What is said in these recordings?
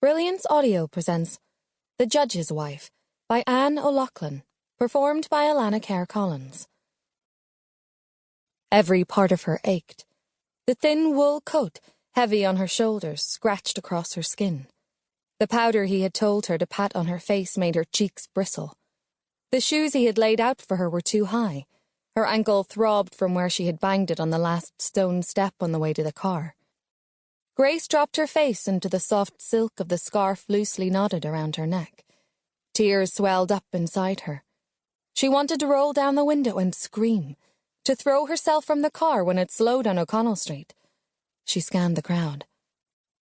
Brilliance Audio presents The Judge's Wife by Anne O'Loughlin, performed by Alana Kerr Collins. Every part of her ached. The thin wool coat, heavy on her shoulders, scratched across her skin. The powder he had told her to pat on her face made her cheeks bristle. The shoes he had laid out for her were too high. Her ankle throbbed from where she had banged it on the last stone step on the way to the car. Grace dropped her face into the soft silk of the scarf loosely knotted around her neck. Tears swelled up inside her. She wanted to roll down the window and scream, to throw herself from the car when it slowed on O'Connell Street. She scanned the crowd.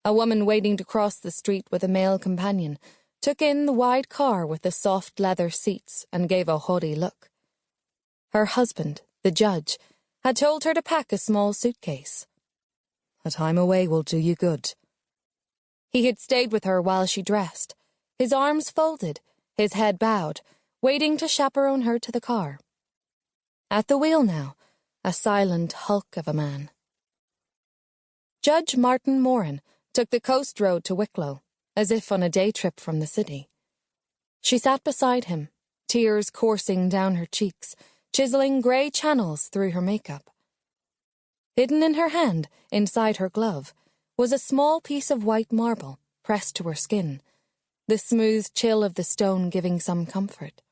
A woman waiting to cross the street with a male companion took in the wide car with the soft leather seats and gave a haughty look. Her husband, the judge, had told her to pack a small suitcase. A time away will do you good. He had stayed with her while she dressed, his arms folded, his head bowed, waiting to chaperone her to the car. At the wheel now, a silent hulk of a man. Judge Martin Moran took the coast road to Wicklow, as if on a day trip from the city. She sat beside him, tears coursing down her cheeks, chiseling grey channels through her makeup. Hidden in her hand, inside her glove, was a small piece of white marble, pressed to her skin, the smooth chill of the stone giving some comfort.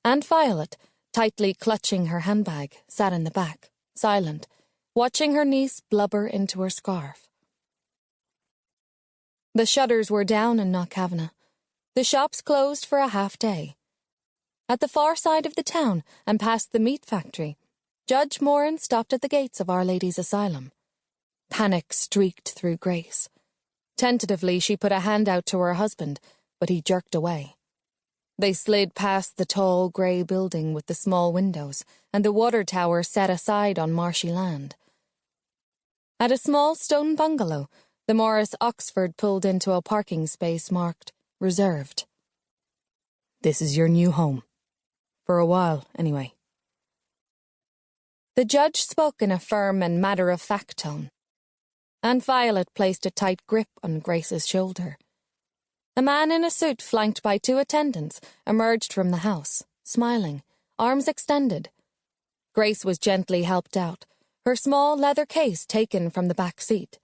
Aunt Violet, tightly clutching her handbag, sat in the back, silent, watching her niece blubber into her scarf. The shutters were down in Knockkavanagh. The shops closed for a half day. At the far side of the town, and past the meat factory, Judge Moran stopped at the gates of Our Lady's Asylum. Panic streaked through Grace. Tentatively, she put a hand out to her husband, but he jerked away. They slid past the tall grey building with the small windows and the water tower set aside on marshy land. At a small stone bungalow, the Morris Oxford pulled into a parking space marked Reserved. This is your new home. For a while, anyway. The judge spoke in a firm and matter-of-fact tone. Aunt Violet placed a tight grip on Grace's shoulder. A man in a suit flanked by two attendants emerged from the house, smiling, arms extended. Grace was gently helped out, her small leather case taken from the back seat.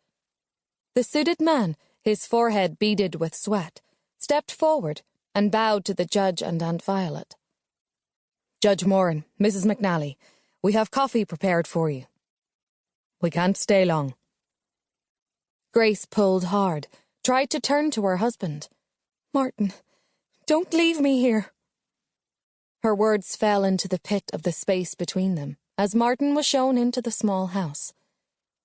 The suited man, his forehead beaded with sweat, stepped forward and bowed to the judge and Aunt Violet. Judge Moran, Mrs. McNally, we have coffee prepared for you. We can't stay long. Grace pulled hard, tried to turn to her husband. Martin, don't leave me here. Her words fell into the pit of the space between them, as Martin was shown into the small house.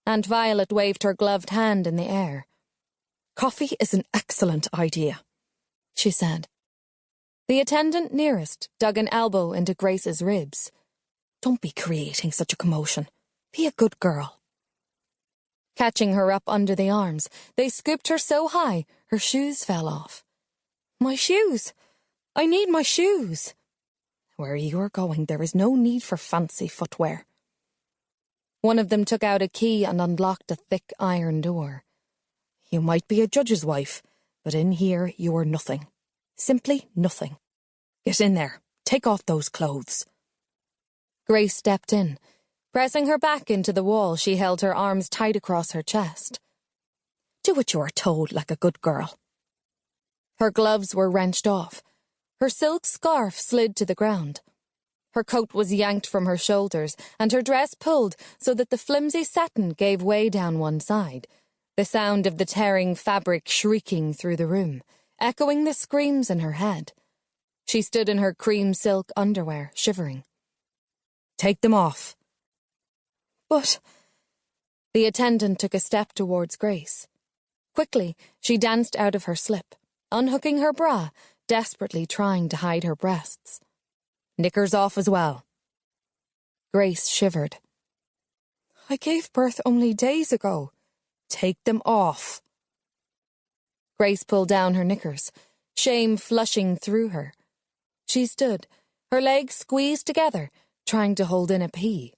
Aunt Violet waved her gloved hand in the air. Coffee is an excellent idea, she said. The attendant nearest dug an elbow into Grace's ribs. Don't be creating such a commotion. Be a good girl. Catching her up under the arms, they scooped her so high her shoes fell off. My shoes! I need my shoes! Where you are going, there is no need for fancy footwear. One of them took out a key and unlocked a thick iron door. You might be a judge's wife, but in here you are nothing. Simply nothing. Get in there. Take off those clothes. Grace stepped in. Pressing her back into the wall, she held her arms tight across her chest. Do what you are told, like a good girl. Her gloves were wrenched off. Her silk scarf slid to the ground. Her coat was yanked from her shoulders, and her dress pulled so that the flimsy satin gave way down one side, the sound of the tearing fabric shrieking through the room, echoing the screams in her head. She stood in her cream silk underwear, shivering. Take them off. But... The attendant took a step towards Grace. Quickly, she danced out of her slip, unhooking her bra, desperately trying to hide her breasts. Knickers off as well. Grace shivered. I gave birth only days ago. Take them off. Grace pulled down her knickers, shame flushing through her. She stood, her legs squeezed together, trying to hold in a pee.